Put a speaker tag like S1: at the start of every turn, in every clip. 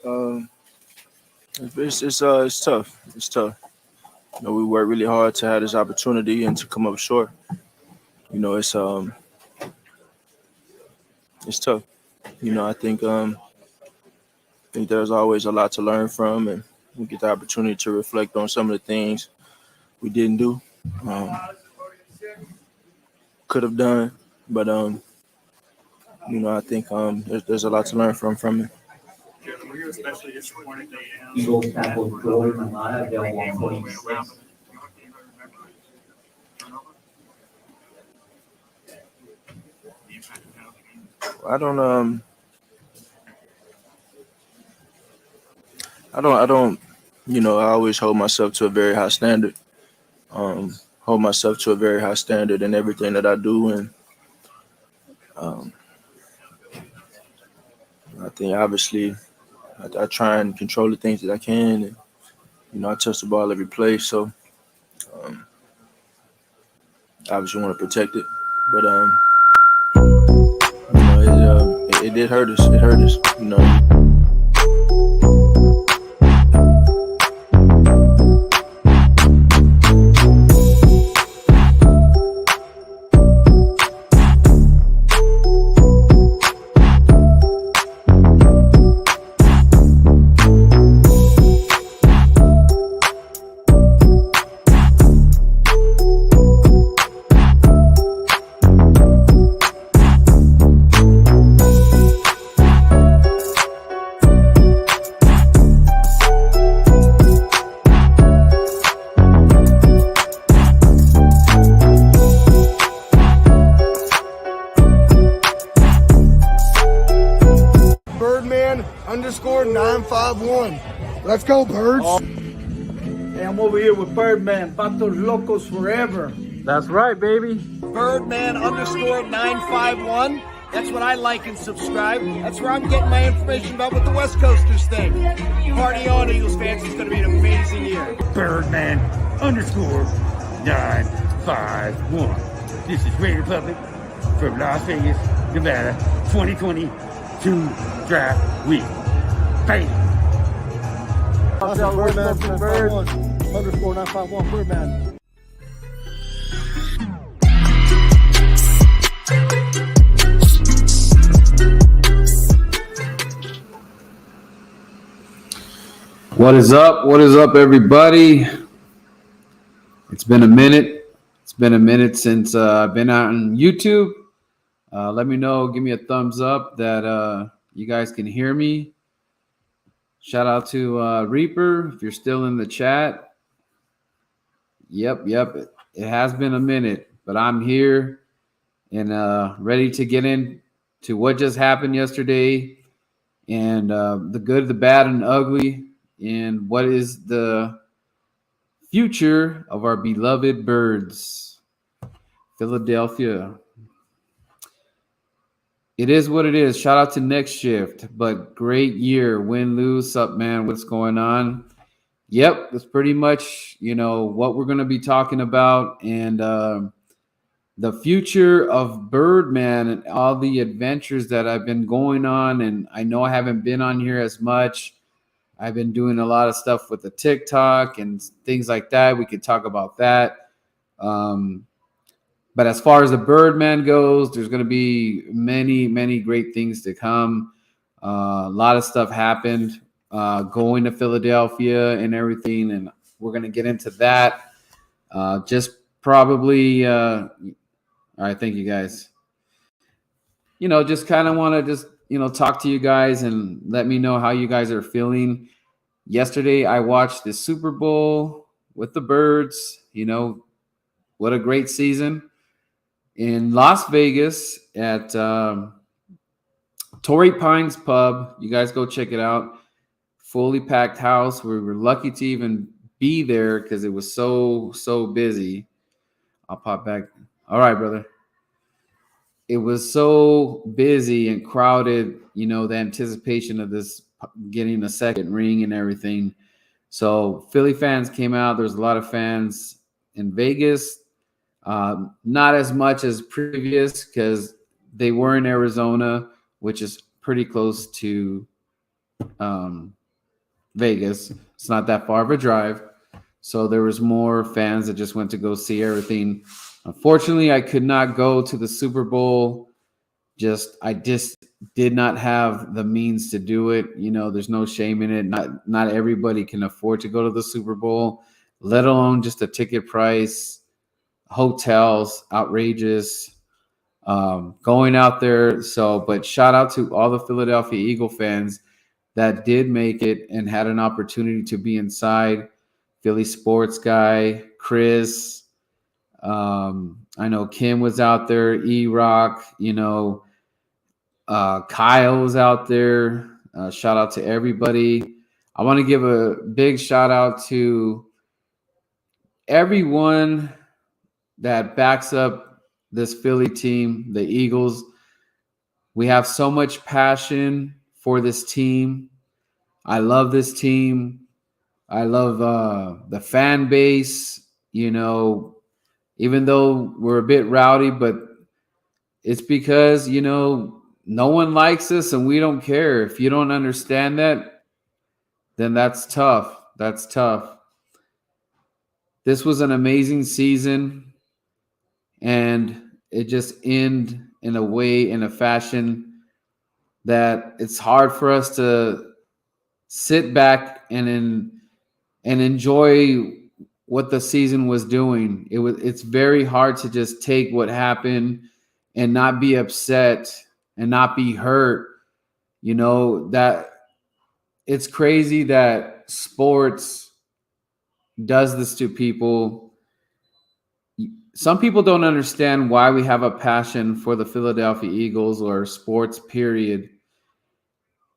S1: Um, it's tough. It's tough. We worked really hard to have this opportunity and to come up short. It's tough. I think there's always a lot to learn from, and we get the opportunity to reflect on some of the things we didn't do, um, could have done, but I think there's a lot to learn from it.
S2: Were you especially disappointed that
S3: Eagles tackle Joey Mamata, available on 46.
S1: I don't I don't I always hold myself to a very high standard. Hold myself to a very high standard in everything that I do, and um, I think obviously I try and control the things that I can, and I touch the ball every play, so um, I obviously want to protect it, but it did hurt us. It hurt us.
S4: Birdman underscore 951. Let's go, Birds.
S5: Hey, I'm over here with Birdman, Patos Locos forever.
S6: That's right, baby.
S7: Birdman underscore 951. That's what I like and subscribe. That's where I'm getting my information about what the West Coasters think. Party on, Eagles fans. It's going to be an amazing year.
S8: Birdman underscore 951. This is Raider Republic from Las Vegas, Nevada, 2022 draft week. Bam!
S4: Birdman underscore 951. Birdman.
S6: What is up? What is up, everybody? It's been a minute. It's been a minute since I've been out on YouTube. Let me know. Give me a thumbs up that you guys can hear me. Shout out to Reaper if you're still in the chat. Yep. It has been a minute, but I'm here and ready to get into what just happened yesterday and the good, the bad, and ugly, and what is the future of our beloved Birds, Philadelphia. It is what it is. Shout out to Next Shift, but great year. Win, lose, sup, man? What's going on? Yep, that's pretty much, what we're going to be talking about, and the future of Birdman and all the adventures that I've been going on. And I know I haven't been on here as much. I've been doing a lot of stuff with the TikTok and things like that. We could talk about that. But as far as the Birdman goes, there's going to be many, many great things to come. A lot of stuff happened going to Philadelphia and everything, and we're going to get into that. Just probably, all right, thank you guys. Just kind of want to talk to you guys and let me know how you guys are feeling. Yesterday, I watched the Super Bowl with the Birds. What a great season. In Las Vegas at Torrey Pines Pub. You guys go check it out. Fully packed house. We were lucky to even be there because it was so busy. I'll pop back. All right, brother. It was so busy and crowded, the anticipation of this getting a second ring and everything. So Philly fans came out. There's a lot of fans in Vegas. Not as much as previous because they were in Arizona, which is pretty close to Vegas. It's not that far of a drive. So there was more fans that just went to go see everything. Unfortunately, I could not go to the Super Bowl. I just did not have the means to do it. There's no shame in it. Not everybody can afford to go to the Super Bowl, let alone just a ticket price, hotels, outrageous. Going out there. But shout out to all the Philadelphia Eagle fans that did make it and had an opportunity to be inside. Philly sports guy, Chris. I know Kim was out there, E-Rock, Kyle was out there. Shout out to everybody. I want to give a big shout out to everyone that backs up this Philly team, the Eagles. We have so much passion for this team. I love this team. I love the fan base, even though we're a bit rowdy, but it's because, no one likes us and we don't care. If you don't understand that, then that's tough. That's tough. This was an amazing season, and it just ended in a fashion that it's hard for us to sit back and enjoy what the season was doing. It's very hard to just take what happened and not be upset and not be hurt. That it's crazy that sports does this to people. Some people don't understand why we have a passion for the Philadelphia Eagles or sports, period.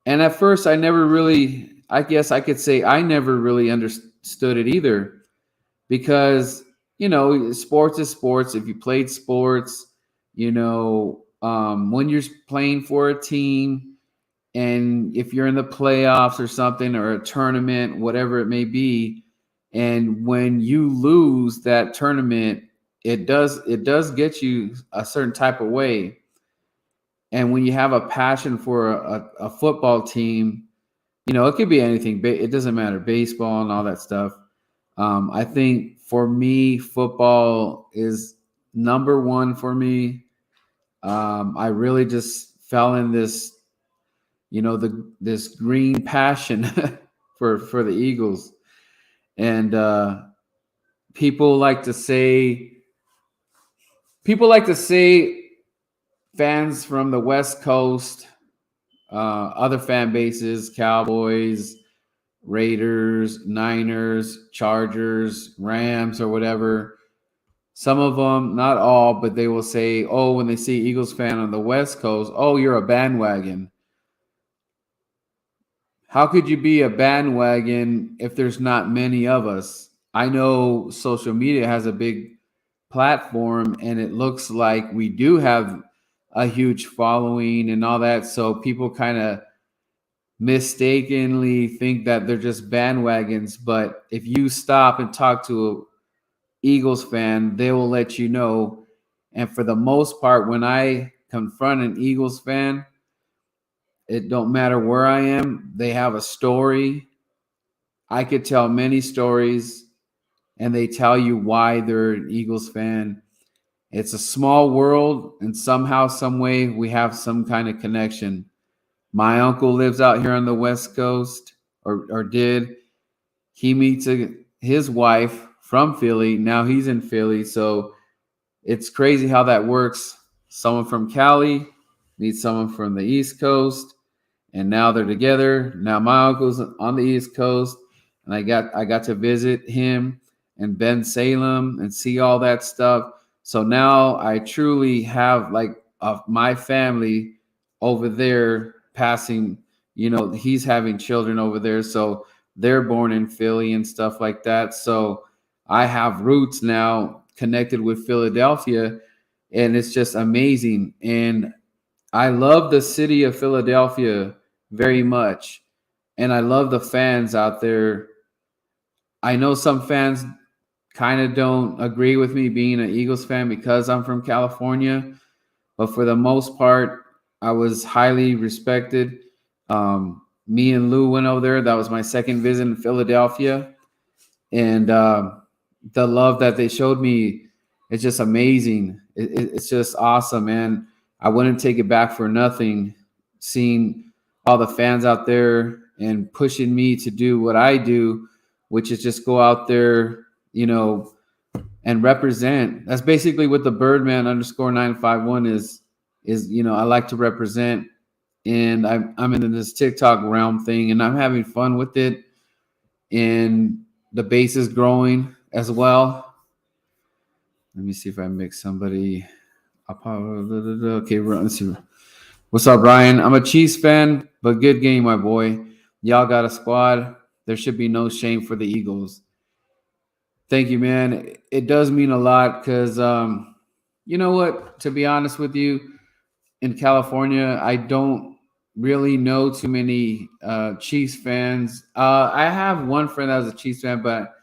S6: And at first, I never really understood it either, because, sports is sports. If you played sports, when you're playing for a team, and if you're in the playoffs or something, or a tournament, whatever it may be, and when you lose that tournament, it does get you a certain type of way. And when you have a passion for a football team, it could be anything. It doesn't matter, baseball and all that stuff. I think for me, football is number one for me. I really just fell in this, this green passion for the Eagles. And people like to say fans from the West Coast, other fan bases, Cowboys, Raiders, Niners, Chargers, Rams, or whatever. Some of them, not all, but they will say, when they see Eagles fan on the West Coast, you're a bandwagon. How could you be a bandwagon if there's not many of us? I know social media has a big platform, and it looks like we do have a huge following and all that. So people kind of mistakenly think that they're just bandwagons. But if you stop and talk to a Eagles fan, they will let you know. And for the most part, when I confront an Eagles fan, it don't matter where I am, they have a story. I could tell many stories, and they tell you why they're an Eagles fan. It's a small world, and somehow, some way, we have some kind of connection. My uncle lives out here on the West Coast, or did. He meets his wife from Philly. Now he's in Philly. So it's crazy how that works. Someone from Cali meets someone from the East Coast, and now they're together. Now my uncle's on the East Coast, and I got to visit him and Ben Salem and see all that stuff. So now I truly have my family over there passing, he's having children over there. So they're born in Philly and stuff like that. So I have roots now connected with Philadelphia, and it's just amazing. And I love the city of Philadelphia very much. And I love the fans out there. I know some fans kind of don't agree with me being an Eagles fan because I'm from California. But for the most part, I was highly respected. me and Lou went over there. That was my second visit in Philadelphia. And the love that they showed me is just amazing. It's just awesome, man. I wouldn't take it back for nothing, seeing all the fans out there and pushing me to do what I do, which is just go out there, you know, and represent. That's basically what the Birdman _951 is, you know, I like to represent. And I'm in this TikTok realm thing, and I'm having fun with it. And the base is growing as well. Let me see if I mix somebody. Okay, let's see. What's up, Ryan? I'm a Chiefs fan, but good game, my boy. Y'all got a squad. There should be no shame for the Eagles. Thank you, man. It does mean a lot because, you know what? To be honest with you, in California, I don't really know too many Chiefs fans. I have one friend that was a Chiefs fan, but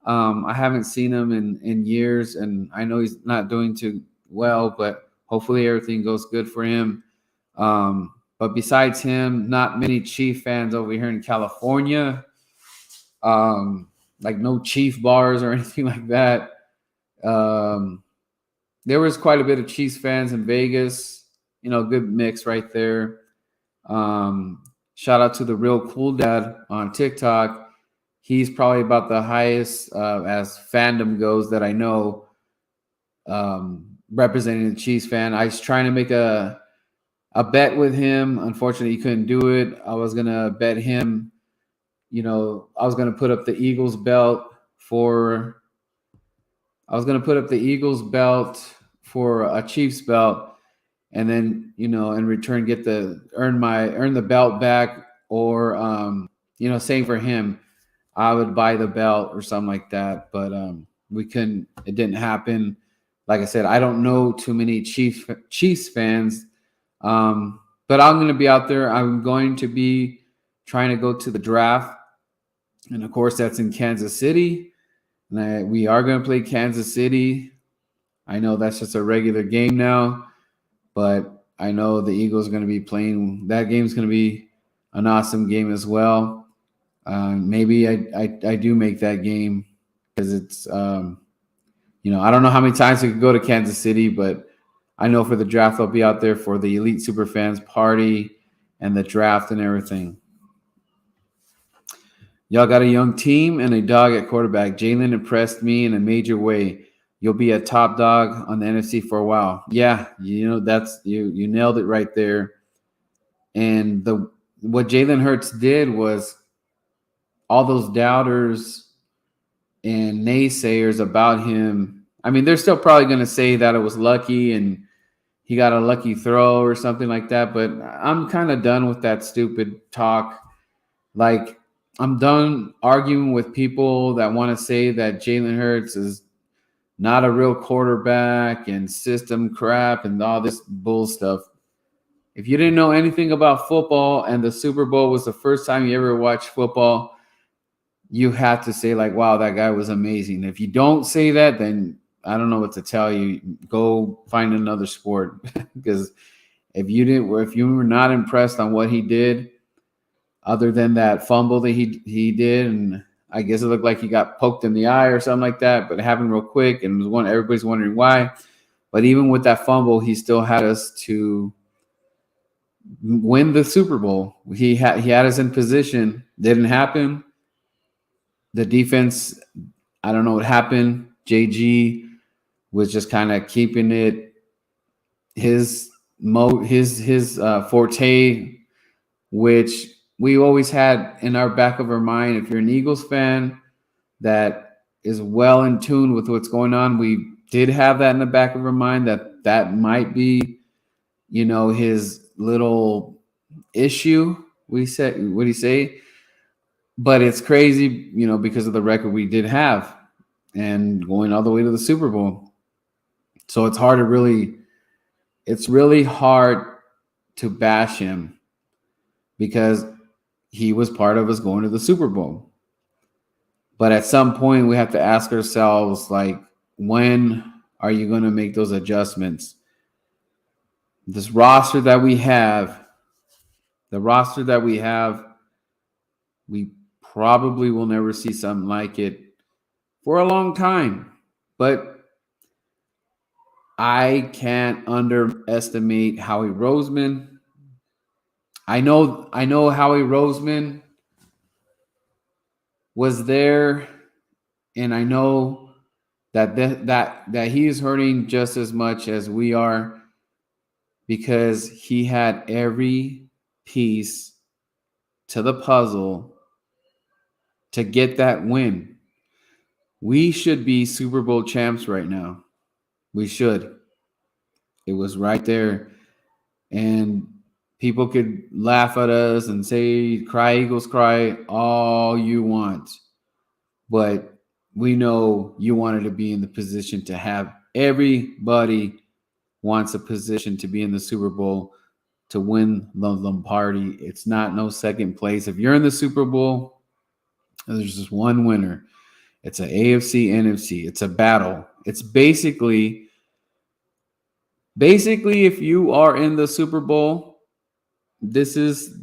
S6: I haven't seen him in years, and I know he's not doing too well, but hopefully everything goes good for him. But besides him, not many Chief fans over here in California. Like no Chief bars or anything like that. There was quite a bit of Chiefs fans in Vegas. You know, good mix right there. Shout out to the Real Cool Dad on TikTok. He's probably about the highest as fandom goes that I know, representing the Chiefs fan. I was trying to make a bet with him. Unfortunately, he couldn't do it. I was going to bet him, you know, I was going to put up the Eagles belt for a Chiefs belt. And then, you know, in return, earn the belt back, or you know, same for him. I would buy the belt or something like that, but we couldn't. It didn't happen. Like I said, I don't know too many Chiefs fans, but I'm going to be out there. I'm going to be trying to go to the draft, and of course, that's in Kansas City. And we are going to play Kansas City. I know that's just a regular game now. But I know the Eagles are going to be playing. That game's going to be an awesome game as well. Maybe I do make that game because it's, you know, I don't know how many times we could go to Kansas City, but I know for the draft I'll be out there for the Elite Superfans party and the draft and everything. Y'all got a young team and a dog at quarterback. Jalen impressed me in a major way. You'll be a top dog on the NFC for a while. Yeah, you know, that's you nailed it right there. And what Jalen Hurts did was all those doubters and naysayers about him. I mean, they're still probably going to say that it was lucky and he got a lucky throw or something like that. But I'm kind of done with that stupid talk. Like, I'm done arguing with people that want to say that Jalen Hurts is not a real quarterback and system crap and all this bull stuff. If you didn't know anything about football and the Super Bowl was the first time you ever watched football, you have to say, like, wow, that guy was amazing. If you don't say that, then I don't know what to tell you. Go find another sport. Because if you were not impressed on what he did, other than that fumble that he did, and I guess it looked like he got poked in the eye or something like that, but it happened real quick, and everybody's wondering why. But even with that fumble, he still had us to win the Super Bowl. He had us in position. Didn't happen. The defense, I don't know what happened. JG was just kind of keeping it his forte, which we always had in our back of our mind. If you're an Eagles fan that is well in tune with what's going on, we did have that in the back of our mind that might be, you know, his little issue. What do you say? But it's crazy, you know, because of the record we did have and going all the way to the Super Bowl. So it's really hard to bash him because he was part of us going to the Super Bowl. But at some point, we have to ask ourselves, like, when are you going to make those adjustments? This roster that we have, We probably will never see something like it for a long time. But I can't underestimate Howie Roseman. I know Howie Roseman was there, and I know that he is hurting just as much as we are, because he had every piece to the puzzle to get that win. We should be Super Bowl champs right now. We should. It was right there. And people could laugh at us and say, cry, Eagles, cry, all you want. But we know you wanted to be in the position to have everybody wants a position to be in the Super Bowl to win the Lombardi. It's not no second place. If you're in the Super Bowl, there's just one winner. It's an AFC, NFC. It's a battle. It's basically if you are in the Super Bowl, this is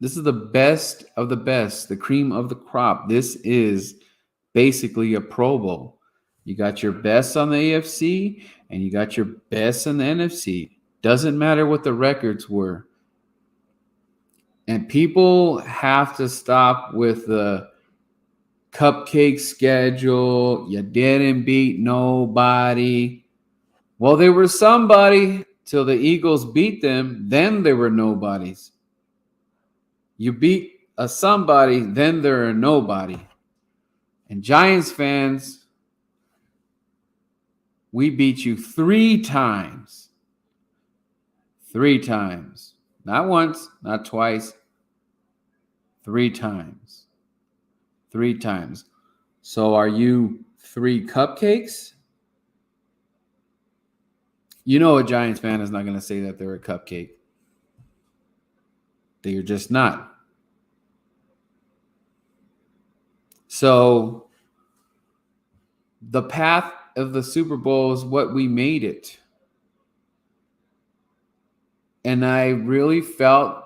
S6: the best of the best, the cream of the crop. This is basically a Pro Bowl. You got your best on the AFC and you got your best on the NFC. Doesn't matter what the records were. And people have to stop with the cupcake schedule. You didn't beat nobody. Well, there was somebody till the Eagles beat them. Then there were nobodies. You beat a somebody, then there are nobody. And Giants fans, we beat you 3 times. 3 times. Not once, not twice. 3 times. 3 times. So are you 3 cupcakes? You know a Giants fan is not going to say that they're a cupcake. They're just not. So the path of the Super Bowl is what we made it. And I really felt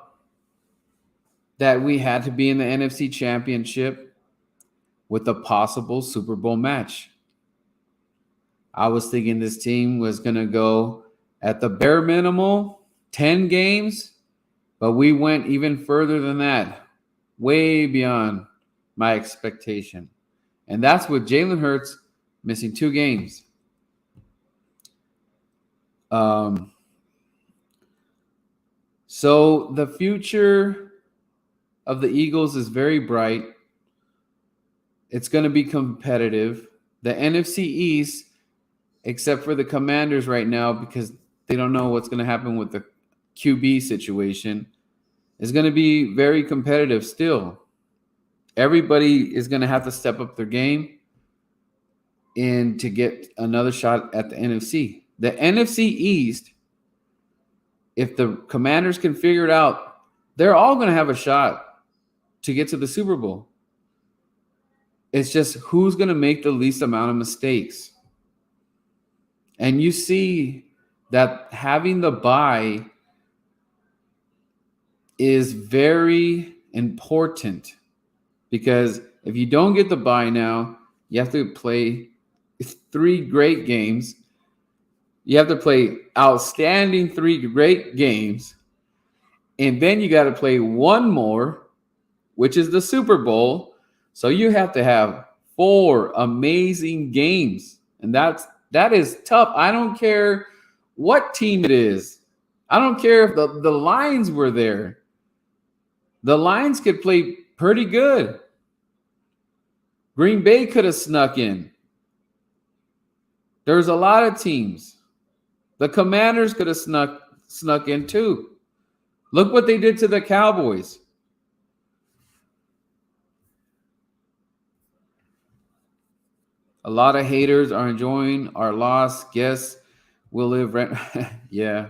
S6: that we had to be in the NFC Championship with a possible Super Bowl match. I was thinking this team was going to go at the bare minimal 10 games, but we went even further than that, way beyond my expectation. And that's with Jalen Hurts missing 2 games. So the future of the Eagles is very bright. It's going to be competitive. The NFC East, except for the Commanders right now, because they don't know what's going to happen with the QB situation, is going to be very competitive still. Everybody is going to have to step up their game and to get another shot at the NFC. The NFC East, if the Commanders can figure it out, they're all going to have a shot to get to the Super Bowl. It's just who's going to make the least amount of mistakes. And you see that having the bye is very important, because if you don't get the bye now, you have to play 3 great games. You have to play outstanding 3 great games. And then you got to play 1 more, which is the Super Bowl. So you have to have 4 amazing games. And that is tough. I don't care what team it is. I don't care if the Lions were there. The Lions could play pretty good. Green Bay could have snuck in. There's a lot of teams. The Commanders could have snuck in too. Look what they did to the Cowboys. A lot of haters are enjoying our loss. Guess we'll live rent. Yeah.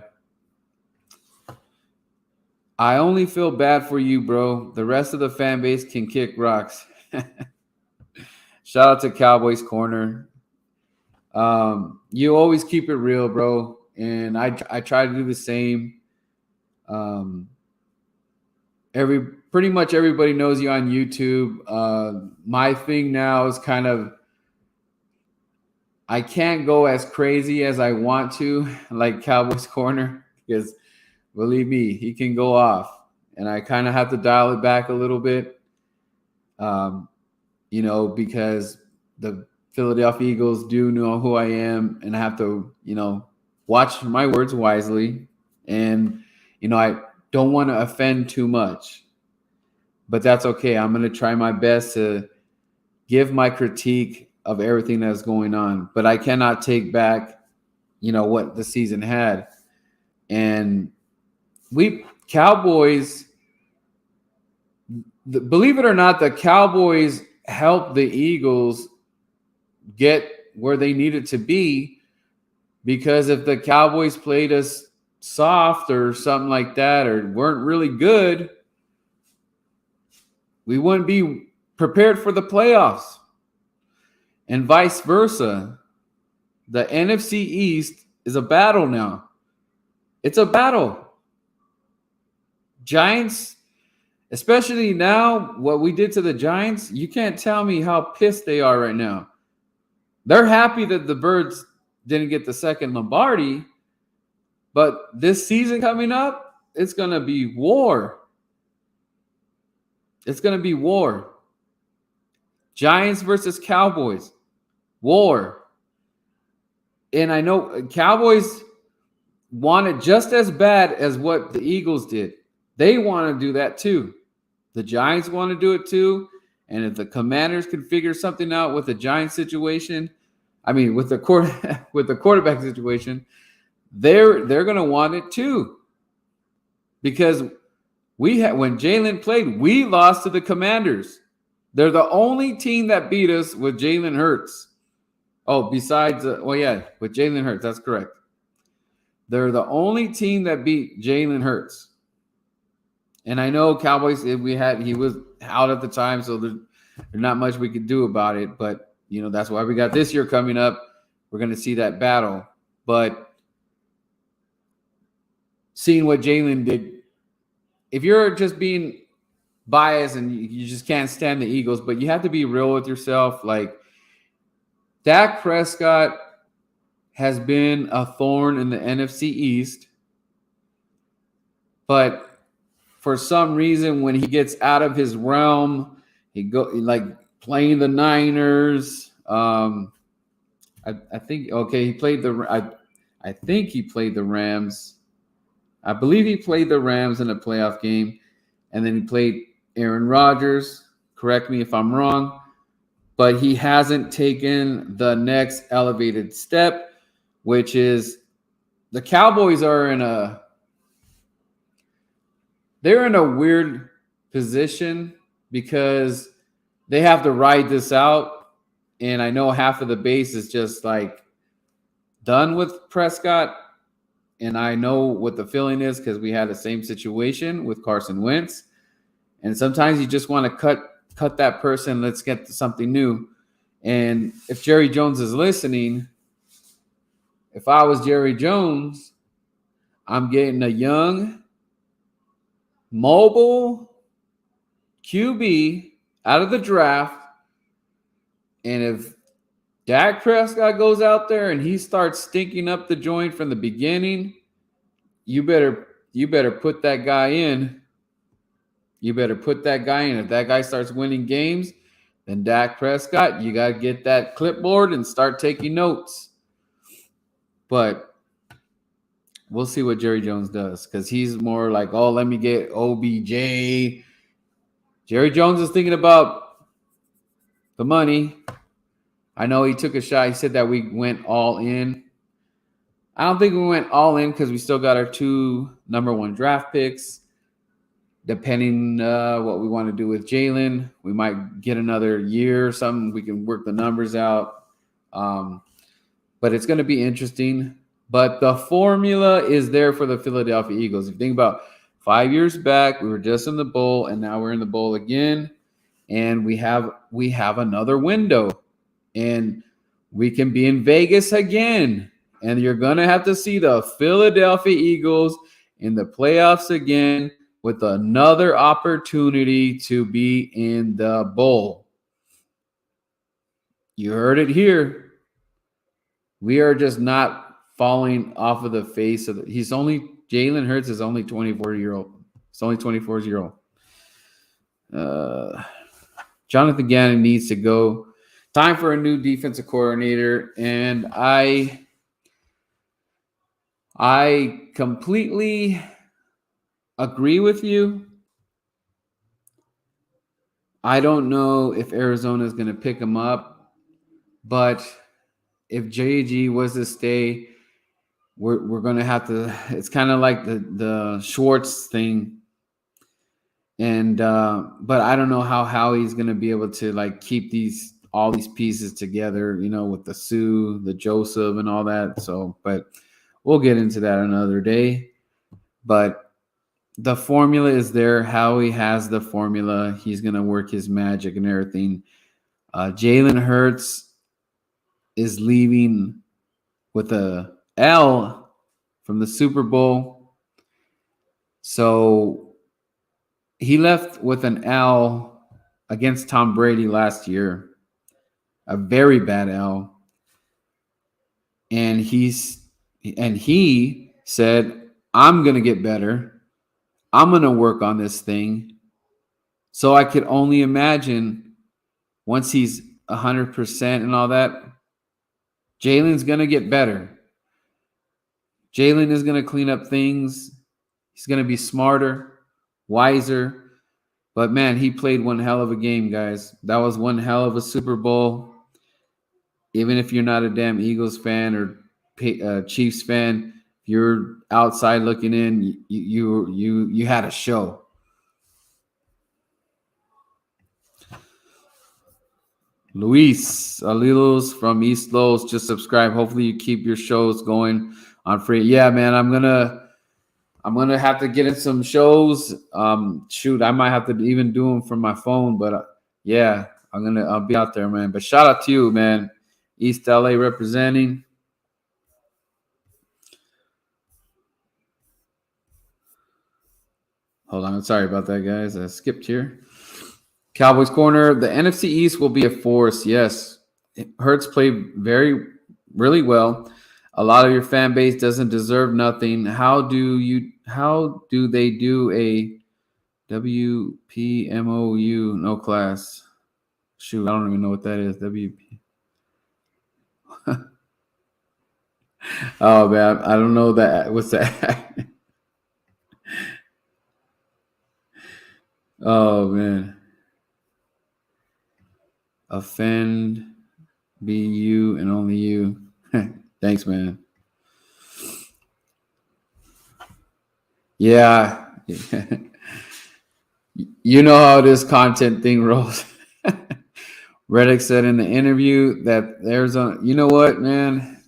S6: I only feel bad for you, bro. The rest of the fan base can kick rocks. Shout out to Cowboys Corner. You always keep it real, bro. And I try to do the same. pretty much everybody knows you on YouTube. My thing now is kind of, I can't go as crazy as I want to, like Cowboys Corner, because believe me, he can go off, and I kind of have to dial it back a little bit, because the Philadelphia Eagles do know who I am, and I have to, watch my words wisely, and I don't want to offend too much, but that's okay. I'm going to try my best to give my critique of everything that's going on, but I cannot take back, what the season had. And Cowboys, believe it or not, the Cowboys helped the Eagles get where they needed to be, because if the Cowboys played us soft or something like that, or weren't really good, we wouldn't be prepared for the playoffs. And vice versa. The NFC East is a battle now. It's a battle. Giants, especially now, what we did to the Giants, you can't tell me how pissed they are right now. They're happy that the Birds didn't get the second Lombardi, but this season coming up, it's going to be war. It's going to be war. Giants versus Cowboys. War. And I know Cowboys want it just as bad as what the Eagles did. They want to do that too. The Giants want to do it too. And if the Commanders can figure something out with the Giants situation, with the quarterback situation, they're going to want it too. Because when Jalen played, we lost to the Commanders. They're the only team that beat us with Jalen Hurts. Oh, besides, with Jalen Hurts, that's correct. They're the only team that beat Jalen Hurts. And I know Cowboys, he was out at the time, so there's not much we could do about it. But, that's why we got this year coming up. We're going to see that battle. But seeing what Jalen did, if you're just being biased and you just can't stand the Eagles, but you have to be real with yourself. Like, Dak Prescott has been a thorn in the NFC East, but for some reason, when he gets out of his realm, playing the Niners. I think he played I think he played the Rams. I believe he played the Rams in a playoff game, and then he played Aaron Rodgers. Correct me if I'm wrong. But he hasn't taken the next elevated step, which is the Cowboys are in a weird position because they have to ride this out. And I know half of the base is just done with Prescott. And I know what the feeling is because we had the same situation with Carson Wentz. And sometimes you just want to cut that person. Let's get to something new. And if Jerry Jones is listening, if I was Jerry Jones, I'm getting a young, mobile QB out of the draft. And if Dak Prescott goes out there and he starts stinking up the joint from the beginning, you better put that guy in. You better put that guy in. If that guy starts winning games, then Dak Prescott, you got to get that clipboard and start taking notes. But we'll see what Jerry Jones does because he's more like, oh, let me get OBJ. Jerry Jones is thinking about the money. I know he took a shot. He said that we went all in. I don't think we went all in because we still got our 2 number 1 draft picks. Depending what we want to do with Jalen, we might get another year or something. We can work the numbers out. But it's going to be interesting. But the formula is there for the Philadelphia Eagles. If you think about 5 years back, we were just in the bowl, and now we're in the bowl again. And we have another window. And we can be in Vegas again. And you're going to have to see the Philadelphia Eagles in the playoffs again with another opportunity to be in the bowl. You heard it here. We are just not falling off of the face of Jalen Hurts is only 24-year-old. It's only 24-year-old. Jonathan Gannon needs to go. Time for a new defensive coordinator, and I completely agree with you. I don't know if Arizona is going to pick him up, but if JG was to stay, we're going to have to. It's kind of like the Schwartz thing, and but I don't know how Howie's going to be able to like keep all these pieces together, with the Sue, the Joseph, and all that. So, but we'll get into that another day. But the formula is there. Howie has the formula. He's going to work his magic and everything. Jalen Hurts is leaving with a L from the Super Bowl. So he left with an L against Tom Brady last year. A very bad L. And he said, I'm going to get better. I'm going to work on this thing. So I could only imagine once he's 100% and all that, Jalen's going to get better. Jalen is going to clean up things. He's going to be smarter, wiser. But, man, he played one hell of a game, guys. That was one hell of a Super Bowl. Even if you're not a damn Eagles fan or Chiefs fan, you're outside looking in, you had a show. Luis Alilos from East Los, just subscribe. Hopefully you keep your shows going on free. Yeah, man, I'm gonna have to get in some shows. Shoot, I might have to even do them from my phone, but yeah, I'll be out there, man. But shout out to you, man. East LA representing. Hold on. Sorry about that, guys. I skipped here. Cowboys corner. The NFC East will be a force. Yes. Hurts played really well. A lot of your fan base doesn't deserve nothing. How do they do a WPMOU no class? Shoot, I don't even know what that is. WP. Oh man, I don't know that. What's that? Oh man. Offend, be you and only you. Thanks, man. Yeah. You know how this content thing rolls. Reddick said in the interview that you know what, man?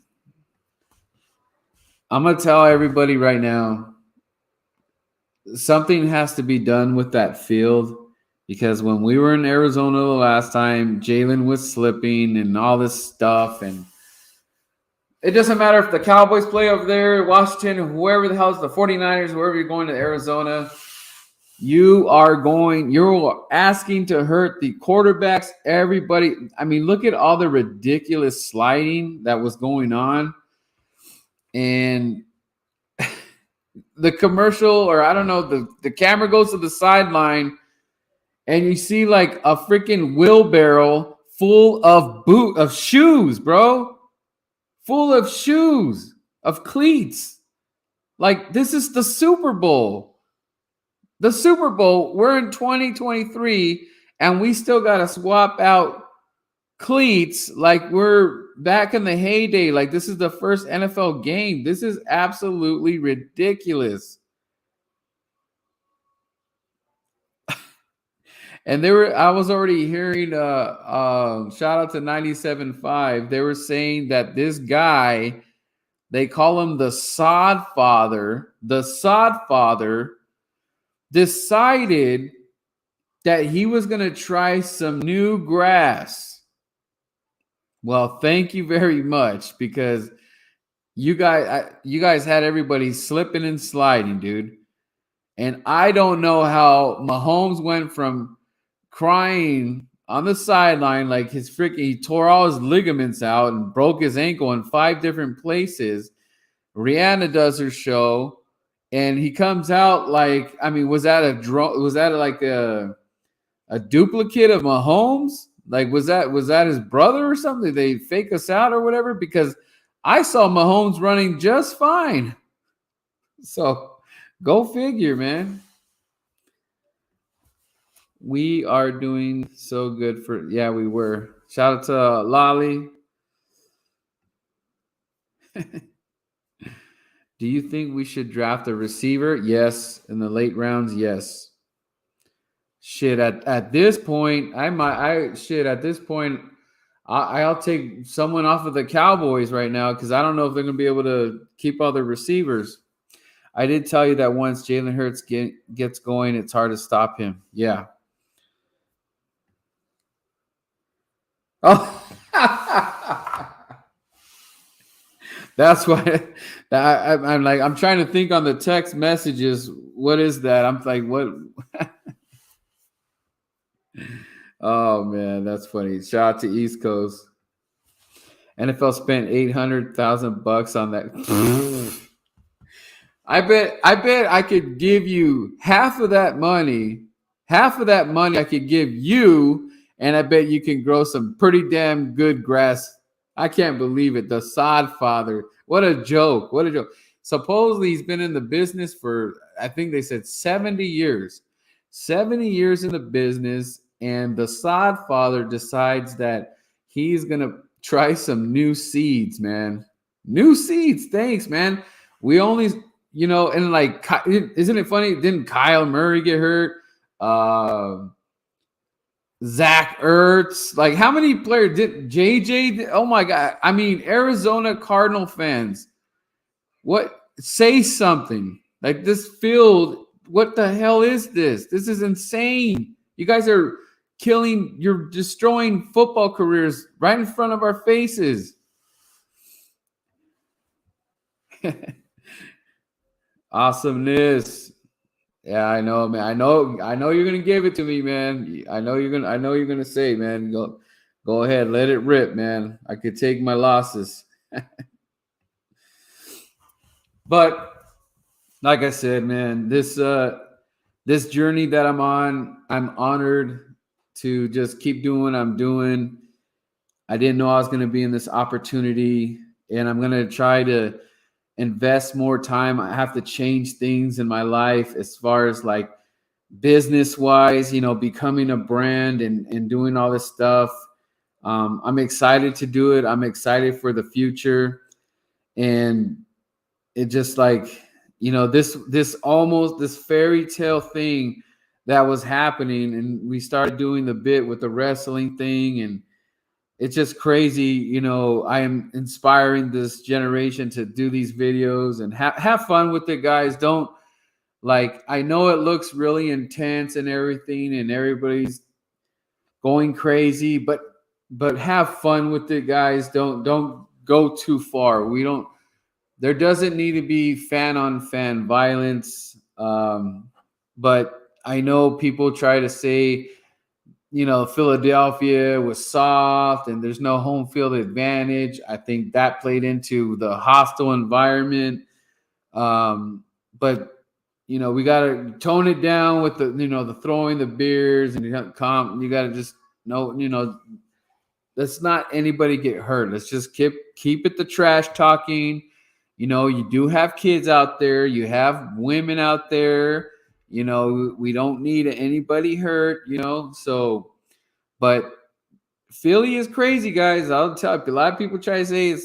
S6: I'm going to tell everybody right now, something has to be done with that field, because when we were in Arizona the last time, Jalen was slipping and all this stuff. And it doesn't matter if the Cowboys play over there, Washington, whoever the hell's the 49ers, wherever you're going to Arizona, you're asking to hurt the quarterbacks, everybody. I mean, look at all the ridiculous sliding that was going on. And the commercial, or I don't know, the camera goes to the sideline and you see like a freaking wheelbarrow full of shoes, bro. Full of shoes, of cleats. Like, this is the Super Bowl. The Super Bowl, we're in 2023 and we still got to swap out cleats like we're back in the heyday. Like, this is the first NFL game. This is absolutely ridiculous. And I was already hearing shout out to 97.5. They were saying that this guy, they call him the sod father. The sod father decided that he was going to try some new grass. Well, thank you very much, because you guys had everybody slipping and sliding, dude. And I don't know how Mahomes went from crying on the sideline like he tore all his ligaments out and broke his ankle in 5 different places. Rihanna does her show, and he comes out like, I mean, was that like a duplicate of Mahomes? Like, was that his brother or something? Did they fake us out or whatever? Because I saw Mahomes running just fine. So go figure, man. We are doing so good yeah, we were. Shout out to Lolly. Do you think we should draft a receiver? Yes. In the late rounds, yes. Shit, at this point, I'll take someone off of the Cowboys right now because I don't know if they're gonna be able to keep all their receivers. I did tell you that once Jalen Hurts gets going, it's hard to stop him. Yeah. Oh, that's why I'm like, I'm trying to think on the text messages. What is that? I'm like, what? Oh man, that's funny. Shout out to East Coast. NFL spent $800,000 on that. I bet I could give you half of that money. Half of that money I could give you, and I bet you can grow some pretty damn good grass. I can't believe it. The sod father. What a joke. What a joke. Supposedly he's been in the business for, I think they said 70 years. 70 years in the business, and the sod father decides that he's going to try some new seeds, man. New seeds. Thanks, man. We only, and like, isn't it funny? Didn't Kyle Murray get hurt? Zach Ertz, like how many players did JJ? Oh my God. I mean, Arizona Cardinal fans, say something. Like this field, what the hell is this? This is insane. You guys are you're destroying football careers right in front of our faces. Awesomeness. Yeah, I know, man. I know you're gonna give it to me, man. I know you're gonna say, man, go ahead, let it rip, man. I could take my losses. But like I said, man, this journey that I'm on, I'm honored to just keep doing what I'm doing. I didn't know I was gonna be in this opportunity, and I'm gonna try to invest more time. I have to change things in my life as far as like business wise, becoming a brand and doing all this stuff. I'm excited to do it. I'm excited for the future. And it just like, this fairy tale thing that was happening. And we started doing the bit with the wrestling thing, and it's just crazy. I am inspiring this generation to do these videos and have fun with it, guys. Don't I know it looks really intense and everything, and everybody's going crazy, but have fun with it, guys. Don't go too far. There doesn't need to be fan on fan violence. But I know people try to say, Philadelphia was soft and there's no home field advantage. I think that played into the hostile environment. But we got to tone it down with the throwing the beers, and you got to just know, let's not anybody get hurt. Let's just keep it the trash talking. You do have kids out there. You have women out there. We don't need anybody hurt, so, but Philly is crazy, guys. I'll tell you, a lot of people try to say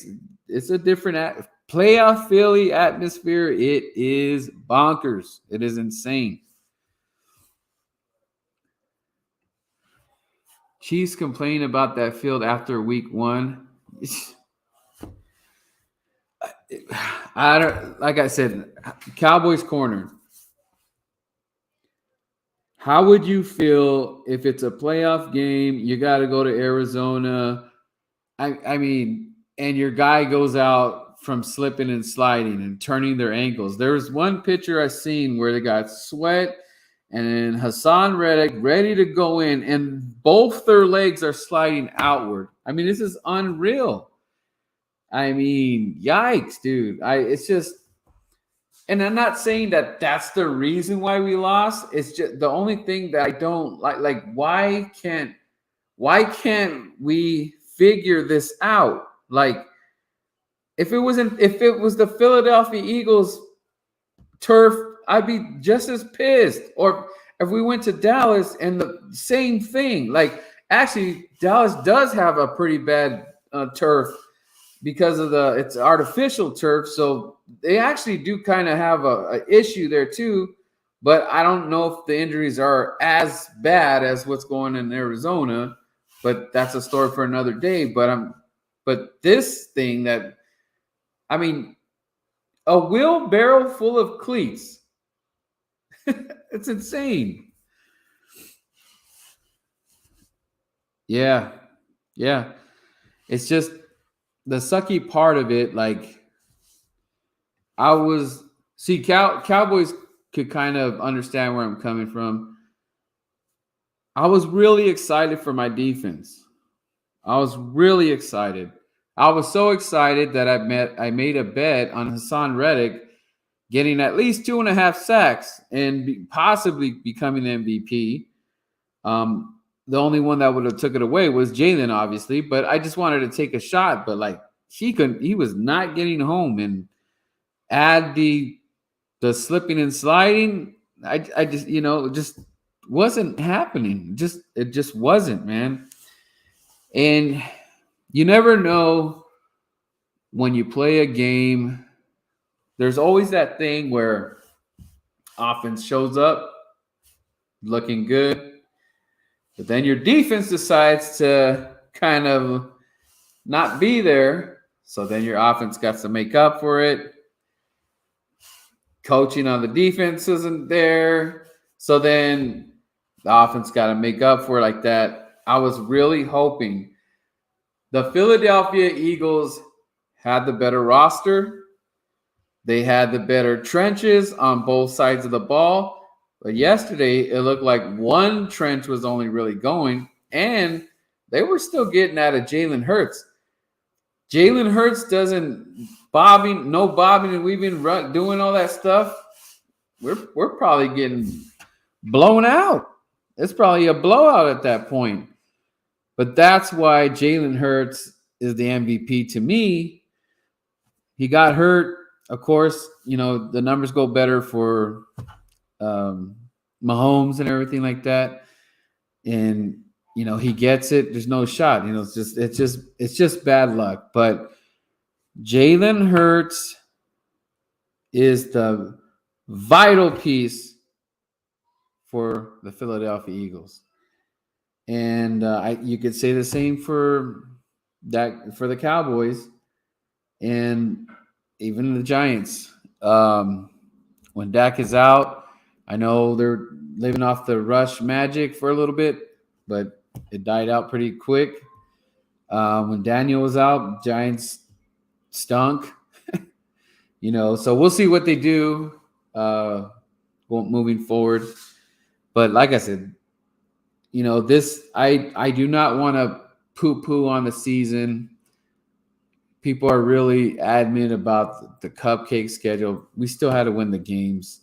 S6: it's a different playoff Philly atmosphere. It is bonkers. It is insane. Chiefs complain about that field after week 1. Like I said, Cowboys corner. How would you feel if it's a playoff game? You got to go to Arizona. I mean, and your guy goes out from slipping and sliding and turning their ankles. There was one picture I seen where they got Sweat and Hassan Reddick ready to go in, and both their legs are sliding outward. I mean, this is unreal. I mean, yikes, dude. It's just, and I'm not saying that that's the reason why we lost. It's just the only thing that I don't like why can't we figure this out? Like, if it was the Philadelphia Eagles turf, I'd be just as pissed. Or if we went to Dallas and the same thing. Like, actually, Dallas does have a pretty bad turf because of it's artificial turf. So they actually do kind of have a issue there too. But I don't know if the injuries are as bad as what's going on in Arizona. But that's a story for another day. But this thing that, I mean, a wheelbarrow full of cleats. It's insane. Yeah. It's just the sucky part of it. Like, Cowboys could kind of understand where I'm coming from. I was really excited for my defense. I was really excited. I was so excited that I made a bet on Hassan Reddick getting at least 2.5 sacks and possibly becoming the MVP. The only one that would have took it away was Jalen, obviously, but I just wanted to take a shot. But like, he was not getting home, and add the slipping and sliding. I just, it just wasn't happening. It just wasn't, man. And you never know when you play a game. There's always that thing where offense shows up looking good, but then your defense decides to kind of not be there. So then your offense got to make up for it. Coaching on the defense isn't there. So then the offense got to make up for it like that. I was really hoping the Philadelphia Eagles had the better roster. They had the better trenches on both sides of the ball. But yesterday, it looked like one trench was only really going, and they were still getting out of Jalen Hurts. Jalen Hurts doesn't bobbing and weaving, doing all that stuff. We're probably getting blown out. It's probably a blowout at that point. But that's why Jalen Hurts is the MVP to me. He got hurt. Of course, the numbers go better for Mahomes and everything like that. And, he gets it. There's no shot. It's just bad luck. But Jalen Hurts is the vital piece for the Philadelphia Eagles. And you could say the same for the Cowboys and even the Giants. When Dak is out, I know they're living off the rush magic for a little bit, but it died out pretty quick. When Daniel was out, Giants stunk. So we'll see what they do moving forward. But like I said, this I do not want to poo-poo on the season. People are really adamant about the cupcake schedule. We still had to win the games.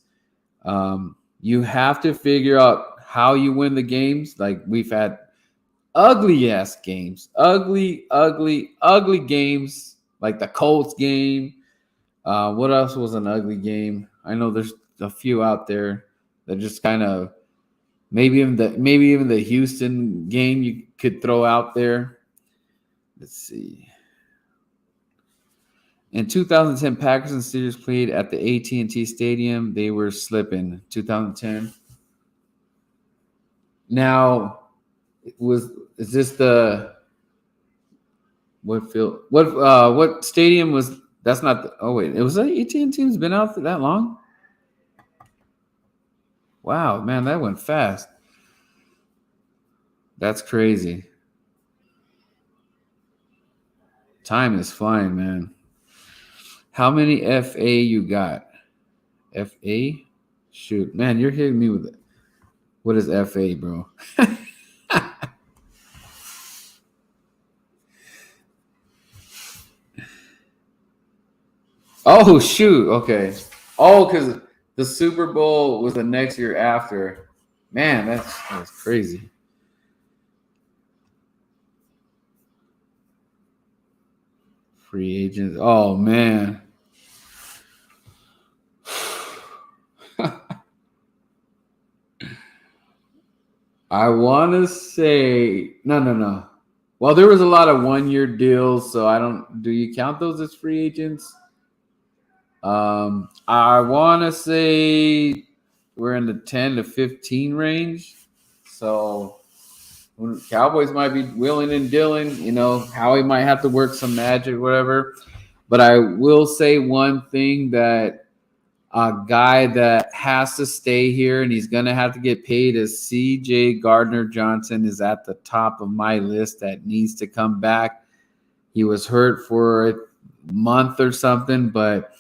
S6: You have to figure out how you win the games. Like, we've had ugly-ass games. Ugly games, like the Colts game. What else was an ugly game? I know there's a few out there that just kind of maybe even the Houston game you could throw out there. Let's see. In 2010, Packers and Steelers played at the AT&T Stadium. They were slipping. 2010. Now, is this the what field? What stadium was? That's not. It was AT&T's been out for that long. Wow, man, that went fast. That's crazy. Time is flying, man. How many FA you got? FA? Shoot, man, you're hitting me with it. What is FA, bro? Oh, shoot. Okay. Oh, because the Super Bowl was the next year after. Man, that's crazy. Free agents. Oh, man. I want to say no. Well, there was a lot of 1-year deals, so I don't. Do you count those as free agents? I want to say we're in the 10 to 15 range. So Cowboys might be willing and dealing. You know, Howie might have to work some magic, whatever. But I will say one thing, that a guy that has to stay here and he's going to have to get paid is C.J. Gardner-Johnson is at the top of my list that needs to come back. He was hurt for a month or something, but,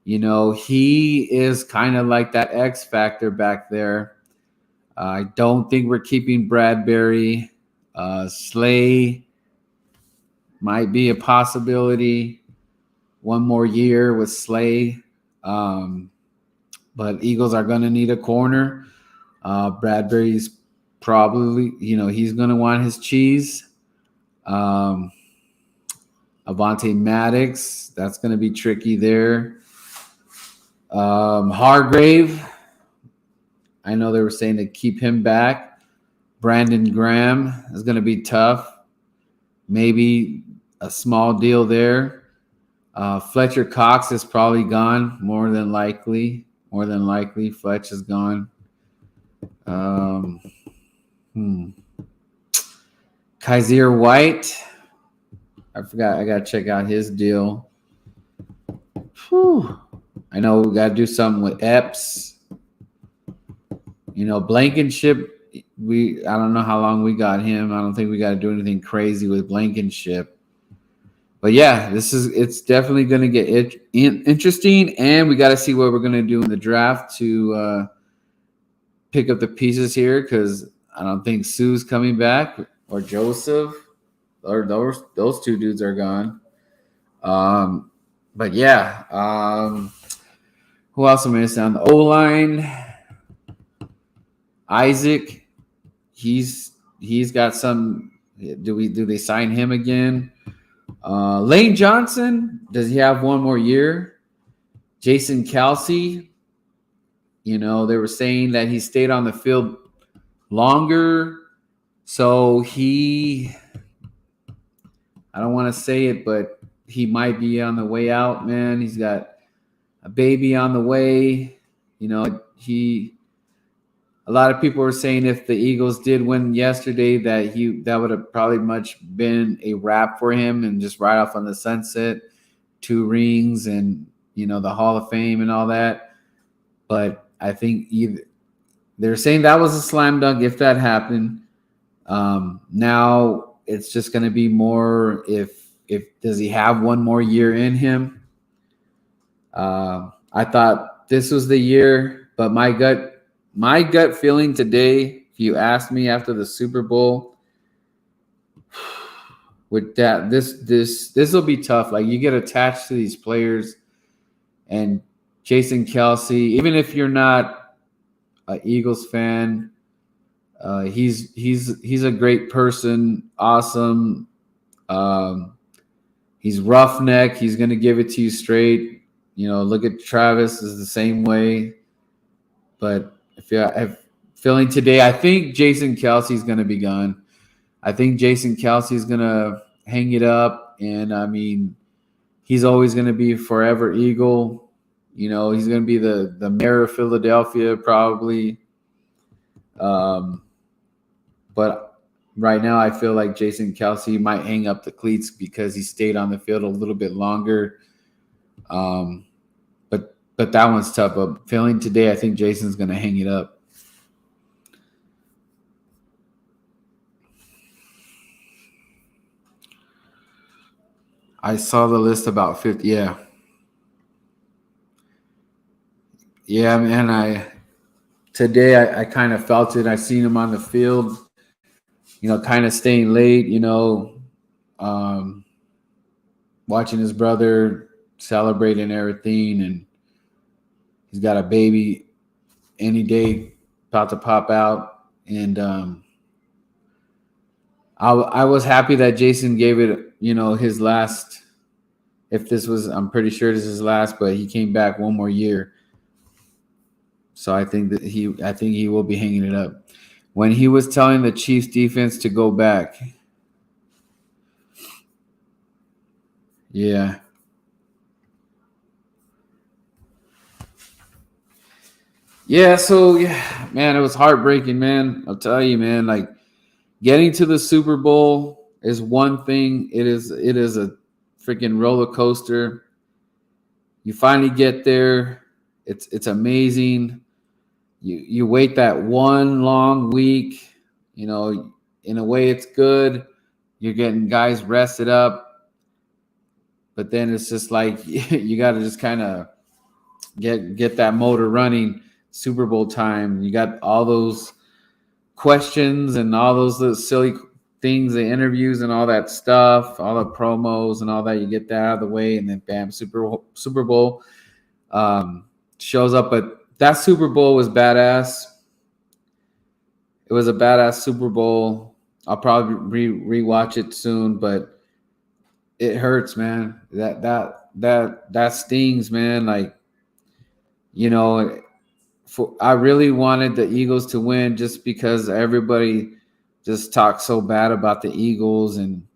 S6: you know, he is kind of like that X factor back there. I don't think we're keeping Bradbury. Slay might be a possibility. One more year with Slay. But Eagles are going to need a corner. Bradbury's probably, you know, he's going to want his cheese. Avonte Maddox, that's going to be tricky there. Hargrave, I know they were saying to keep him back. Brandon Graham is going to be tough. Maybe a small deal there. Fletcher Cox is probably gone, more than likely. Fletch is gone. Kaiser White, I forgot. I got to check out his deal. Whew. I know we got to do something with Epps. You know, Blankenship, I don't know how long we got him. I don't think we got to do anything crazy with Blankenship. But yeah, it's definitely going to get interesting, and we got to see what we're going to do in the draft to pick up the pieces here, because I don't think Sue's coming back, or Joseph, or those two dudes are gone. But yeah, who else am I missing on the O-line? Isaac, he's got some. Do they sign him again? Lane Johnson, does he have one more year? Jason Kelsey, you know, they were saying that he stayed on the field longer. So I don't want to say it, but he might be on the way out, man. He's got a baby on the way. You know, a lot of people were saying if the Eagles did win yesterday, that would have probably much been a wrap for him and just right off on the sunset, 2 rings and, you know, the Hall of Fame and all that. But I think they're saying that was a slam dunk if that happened. Now it's just going to be more if does he have one more year in him? I thought this was the year, but my gut feeling today, if you asked me after the Super Bowl, with that, this will be tough. Like, you get attached to these players, and Jason Kelsey, even if you're not an Eagles fan, he's a great person, awesome. He's roughneck. He's gonna give it to you straight. You know, look at Travis is the same way, but if feeling today, I think Jason Kelsey's going to be gone. I think Jason Kelsey's going to hang it up. And, I mean, he's always going to be forever Eagle. You know, he's going to be the mayor of Philadelphia probably. But right now I feel like Jason Kelsey might hang up the cleats because he stayed on the field a little bit longer. But that one's tough. But feeling today, I think Jason's going to hang it up. I saw the list about 50. Yeah. Yeah, man. Today I kind of felt it. I seen him on the field, kind of staying late, um, watching his brother celebrating everything, and he's got a baby any day about to pop out. And I was happy that Jason gave it, his last. If this was, I'm pretty sure this is his last, but he came back one more year. So I think he will be hanging it up. When he was telling the Chiefs defense to go back. Yeah. Yeah, so yeah, man, it was heartbreaking, man. I'll tell you, man, like getting to the Super Bowl is one thing. It is a freaking roller coaster. You finally get there. It's amazing. You wait that one long week, in a way it's good. You're getting guys rested up. But then it's just like you got to just kind of get that motor running. Super Bowl time. You got all those questions and all those silly things, the interviews and all that stuff, all the promos and all that. You get that out of the way, and then bam, Super Bowl shows up. But that Super Bowl was badass. It was a badass Super Bowl. I'll probably rewatch it soon, but it hurts, man. That stings, man. Like, I really wanted the Eagles to win just because everybody just talks so bad about the Eagles and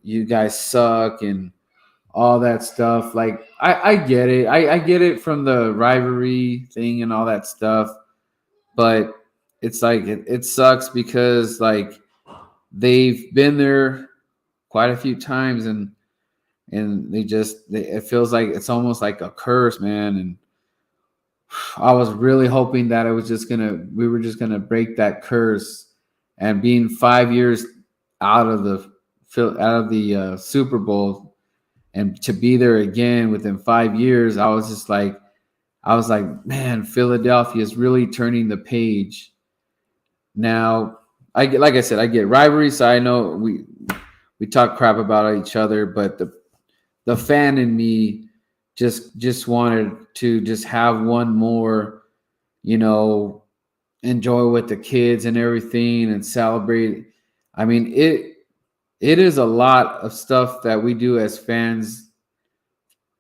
S6: you guys suck and all that stuff. Like, I get it. I get it from the rivalry thing and all that stuff. But it's like it sucks because, like, they've been there quite a few times and it feels like it's almost like a curse, man. And I was really hoping that we were just gonna break that curse, and being 5 years out of the Super Bowl, and to be there again within 5 years, I was like, man, Philadelphia is really turning the page. Now, like I said, I get rivalry, so I know we talk crap about each other, but the fan in me just wanted to just have one more, enjoy with the kids and everything and celebrate. I mean, it is a lot of stuff that we do as fans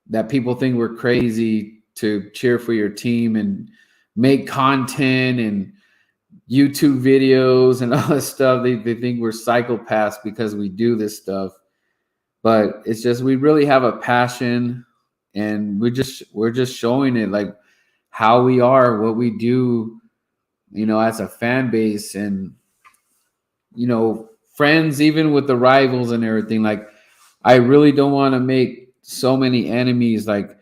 S6: that people think we're crazy to cheer for your team and make content and YouTube videos and all this stuff. They think we're psychopaths because we do this stuff. But it's just we really have a passion, and we're just showing it, like how we are, what we do, as a fan base, and friends, even with the rivals and everything. Like, I really don't want to make so many enemies. Like,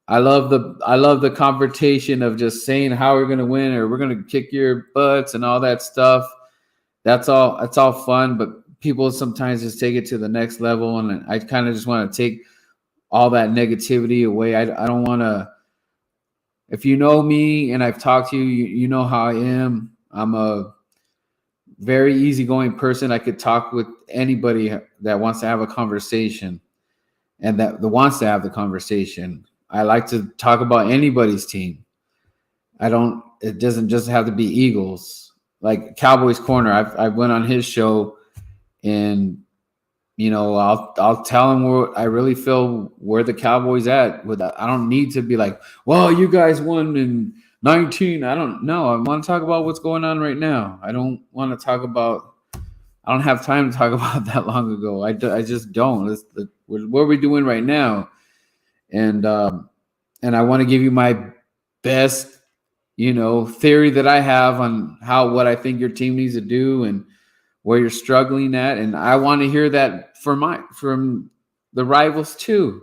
S6: I love the confrontation of just saying how we're gonna win or we're gonna kick your butts and all that stuff. It's all fun, but people sometimes just take it to the next level, and I kind of just want to take all that negativity away. I don't want to. If you know me and I've talked to you, you know how I am. I'm a very easygoing person. I could talk with anybody that wants to have a conversation, and that wants to have the conversation. I like to talk about anybody's team. It doesn't just have to be Eagles. Like Cowboys Corner, I went on his show, and I'll tell him where I really feel where the Cowboys at. I don't need to be like, well, you guys won in 19. I don't know. I want to talk about what's going on right now. I don't want to talk about. I don't have time to talk about that long ago. I just don't. What are we doing right now? And I want to give you my best, theory that I have on what I think your team needs to do and where you're struggling at. And I want to hear that from the rivals too.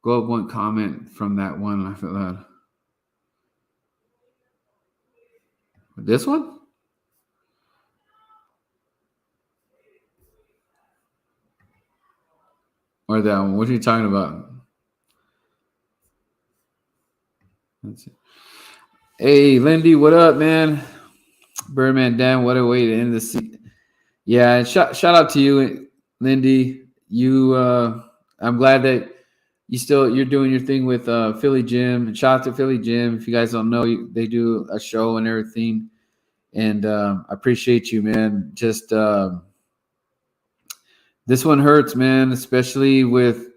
S6: Go up one comment from that one. I feel that. This one? Or that one? What are you talking about? Let's see. Hey, Lindy, what up, man? Birdman Dan, what a way to end the season. Yeah, and shout out to you, Lindy. You, I'm glad that you're doing your thing with Philly Gym. And shout out to Philly Gym. If you guys don't know, they do a show and everything. And I appreciate you, man. Just this one hurts, man, especially with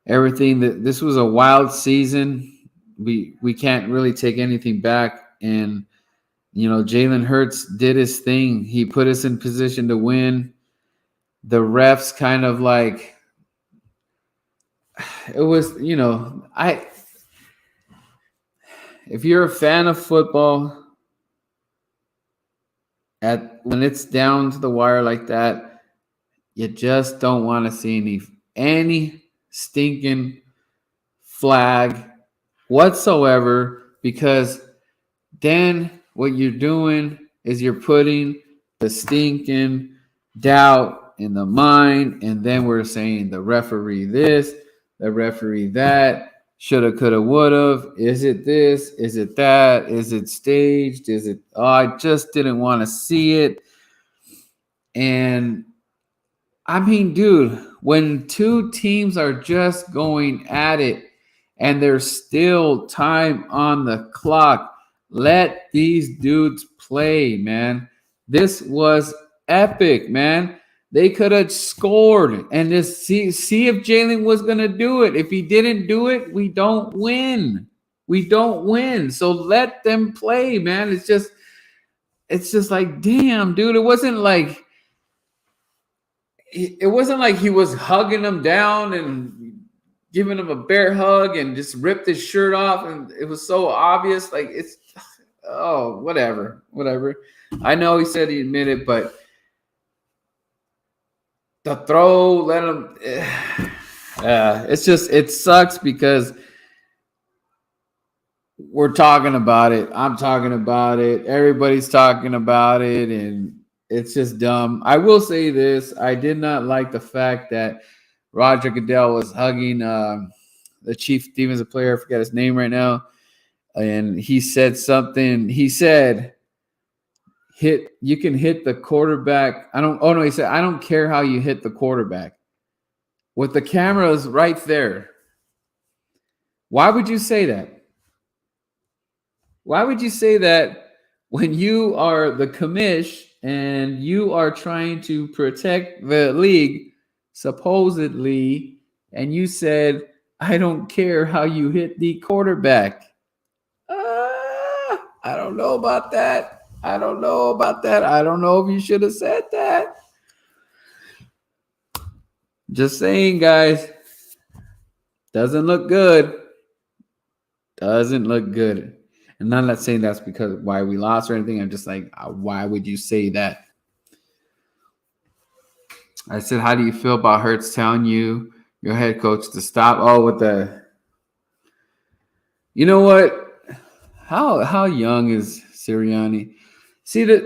S6: everything. This was a wild season. We can't really take anything back. And Jalen Hurts did his thing. He put us in position to win. The refs kind of like it was, if you're a fan of football, when it's down to the wire like that, you just don't want to see any stinking flag whatsoever, because then what you're doing is you're putting the stinking doubt in the mind, and then we're saying the referee this, the referee that, shoulda, coulda, woulda. Is it this? Is it that? Is it staged? Is it? Oh, I just didn't want to see it. And I mean, dude, when two teams are just going at it and there's still time on the clock, let these dudes play, man. This was epic, man. They could have scored and just see if Jalen was going to do it. If he didn't do it, we don't win. We don't win. So let them play, man. It's just like, damn, dude. It wasn't like he was hugging him down and giving him a bear hug and just ripped his shirt off. And it was so obvious. Like, whatever. I know he said he admitted, but the throw, let him. It sucks because we're talking about it. I'm talking about it. Everybody's talking about it, and it's just dumb. I will say this: I did not like the fact that Roger Goodell was hugging the chief defensive player. I forget his name right now, and he said something. He said, you can hit the quarterback. He said, I don't care how you hit the quarterback. With the cameras right there. Why would you say that? Why would you say that when you are the commish and you are trying to protect the league, supposedly, and you said, I don't care how you hit the quarterback? I don't know about that. I don't know if you should have said that. Just saying, guys. Doesn't look good. Doesn't look good. And I'm not saying that's because why we lost or anything. I'm just like, why would you say that? I said, how do you feel about Hurts telling you, your head coach, to stop? You know what? How young is Sirianni? See that?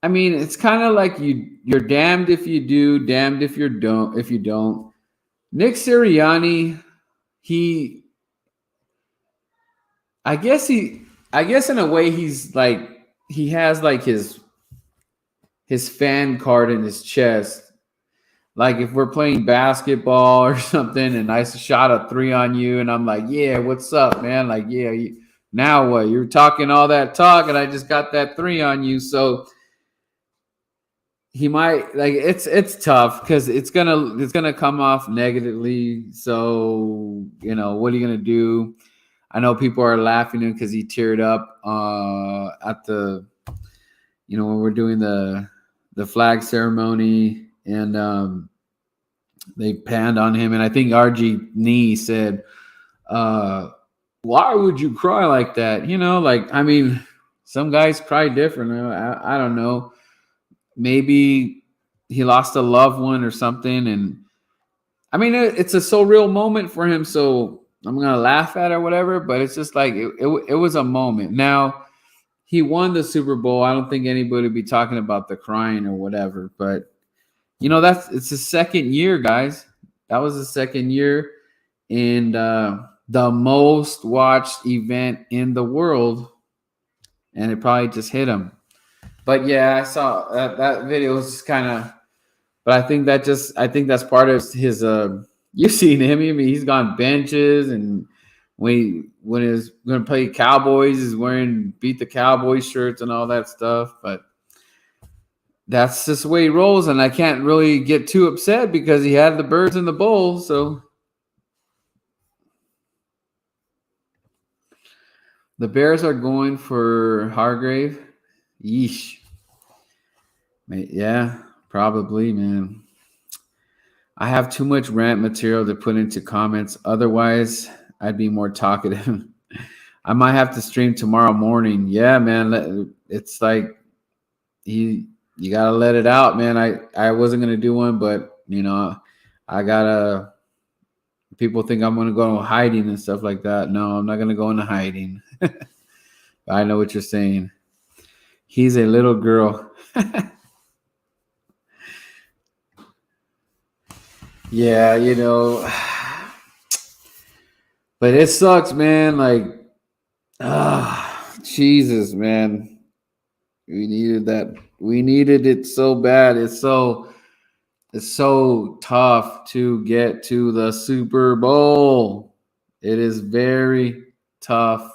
S6: I mean, it's kind of like you're damned if you do, damned if you don't. Nick Sirianni, I guess in a way he's like, he has like his fan card in his chest. Like if we're playing basketball or something and I shot a 3 on you and I'm like, yeah, what's up, man? Like, yeah, now what? You're talking all that talk and I just got that 3 on you. So he might, like, it's tough because it's gonna come off negatively. So, what are you gonna do? I know people are laughing at him because he teared up at the, when we're doing the flag ceremony, and they panned on him, and I think RG Nee said, why would you cry like that? I mean, some guys cry different. I don't know. Maybe he lost a loved one or something. And I mean, it's a so real moment for him. So I'm going to laugh at it or whatever, but it's just like, it was a moment. Now he won the Super Bowl. I don't think anybody would be talking about the crying or whatever, but it's his second year, guys. That was the second year, and the most watched event in the world, and it probably just hit him. But yeah, I saw that video was kind of. But I think that's part of his. You've seen him. I mean, he's gone benches, and when he's going to play Cowboys, he's wearing beat the Cowboys shirts and all that stuff. But that's just the way he rolls, and I can't really get too upset because he had the birds in the bowl. So the Bears are going for Hargrave. Yeesh. Yeah, probably, man. I have too much rant material to put into comments. Otherwise, I'd be more talkative. I might have to stream tomorrow morning. Yeah, man. It's like you gotta let it out, man. I wasn't gonna do one, but I gotta. People think I'm gonna go into hiding and stuff like that. No, I'm not gonna go into hiding. I know what you're saying. He's a little girl. Yeah, but it sucks, man. Like, Jesus, man. We needed that. We needed it so bad. It's so tough to get to the Super Bowl. It is very tough.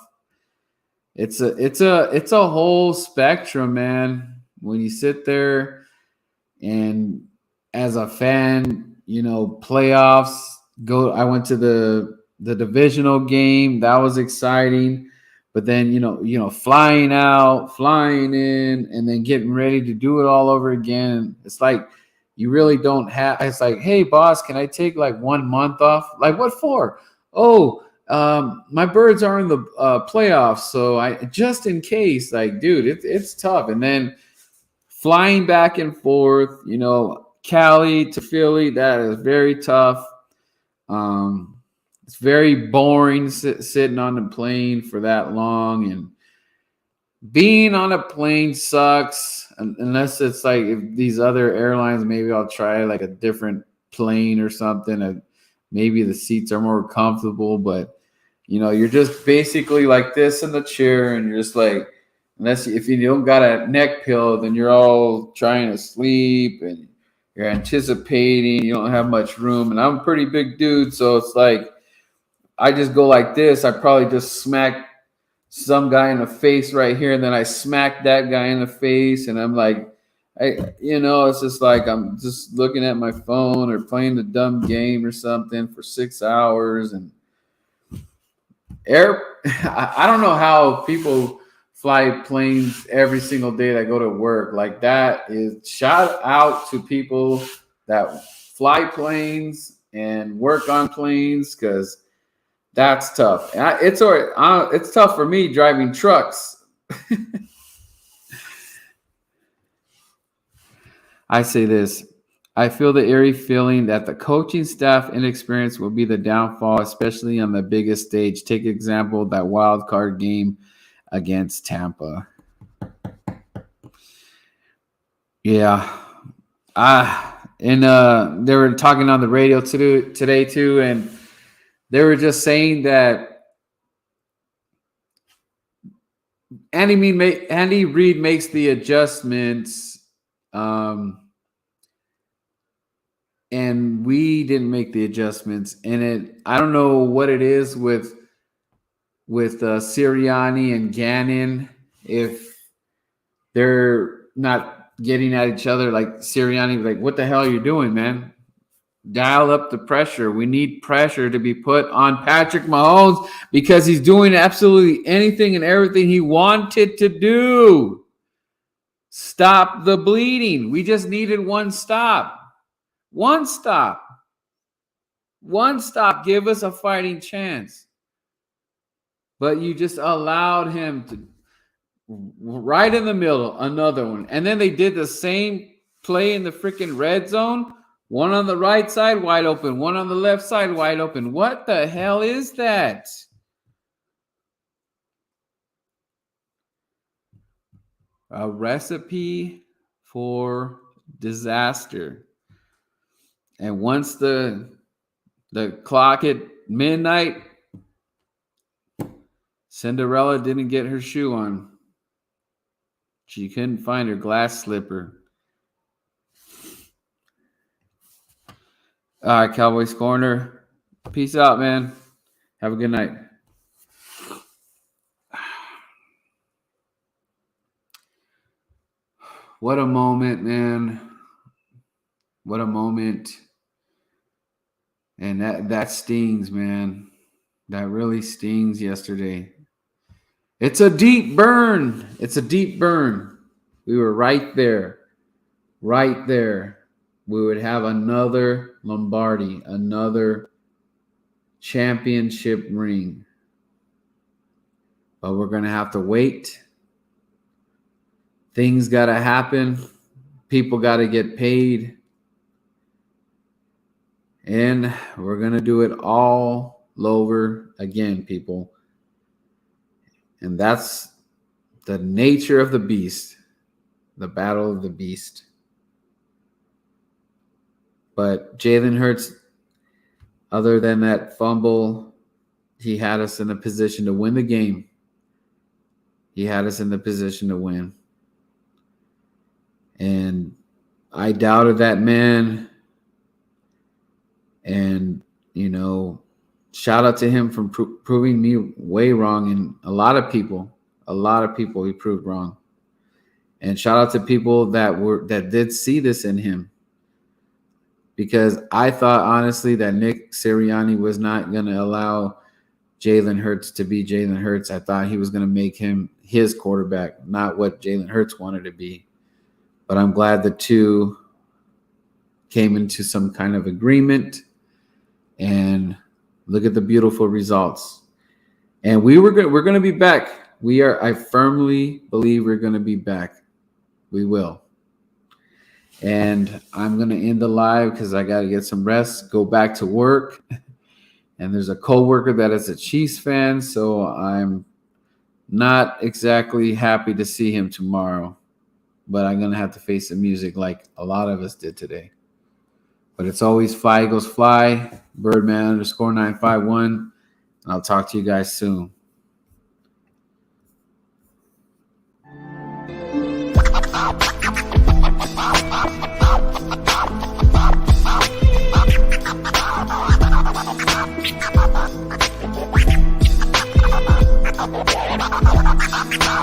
S6: It's a whole spectrum, man. When you sit there and as a fan, playoffs go. I went to the divisional game. That was exciting. But then, flying out, flying in, and then getting ready to do it all over again. It's like you really don't have. It's like, hey, boss, can I take like 1 month off? Like, what for? Oh, my birds are in the playoffs, so I just in case. Like, dude, it's tough. And then flying back and forth, Cali to Philly, that is very tough. It's very boring sitting on the plane for that long, and being on a plane sucks unless it's like if these other airlines. Maybe I'll try like a different plane or something, and maybe the seats are more comfortable. But you're just basically like this in the chair, and you're just like, unless if you don't got a neck pillow, then you're all trying to sleep and you're anticipating. You don't have much room, and I'm a pretty big dude, so it's like I just go like this. I probably just smack some guy in the face right here, and then I smack that guy in the face, and I'm like, it's just like I'm just looking at my phone or playing a dumb game or something for 6 hours. And I don't know how people fly planes every single day that go to work. Like, that is shout out to people that fly planes and work on planes, because that's tough. It's tough for me driving trucks. I say this. I feel the eerie feeling that the coaching staff inexperience will be the downfall, especially on the biggest stage. Take example, that wild card game against Tampa. Yeah. And they were talking on the radio today too, and they were just saying that Andy Reid makes the adjustments, and we didn't make the adjustments. And I don't know what it is with Sirianni and Gannon, if they're not getting at each other. Like Sirianni, like, what the hell are you doing, man? Dial up the pressure. We need pressure to be put on Patrick Mahomes because he's doing absolutely anything and everything he wanted to do. Stop the bleeding. We just needed one stop. One stop. One stop. Give us a fighting chance. But you just allowed him to, right in the middle, another one. And then they did the same play in the freaking red zone. One on the right side, wide open. One on the left side, wide open. What the hell is that? A recipe for disaster. And once the The clock at midnight. Cinderella didn't get her shoe on. She couldn't find her glass slipper. All right, Cowboys Corner. Peace out, man. Have a good night. What a moment, man. What a moment. And that stings, man. That really stings yesterday. It's a deep burn. It's a deep burn. We were right there. Right there. We would have another Lombardi, another championship ring. But we're going to have to wait. Things got to happen. People got to get paid. And we're going to do it all over again, people. And that's the nature of the beast, the battle of the beast. But Jalen Hurts, other than that fumble, he had us in a position to win the game. He had us in the position to win. And I doubted that man. And, you know, shout out to him for proving me way wrong. And a lot of people he proved wrong. And shout out to people that did see this in him. Because I thought, honestly, that Nick Sirianni was not going to allow Jalen Hurts to be Jalen Hurts. I thought he was going to make him his quarterback, not what Jalen Hurts wanted to be. But I'm glad the two came into some kind of agreement. And look at the beautiful results. And we're going to be back. I firmly believe we're going to be back. We will. And I'm going to end the live because I got to get some rest, go back to work. And there's a coworker that is a Chiefs fan, so I'm not exactly happy to see him tomorrow. But I'm going to have to face the music like a lot of us did today. But it's always Fly Eagles Fly, Birdman_951. And I'll talk to you guys soon.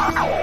S9: Wow.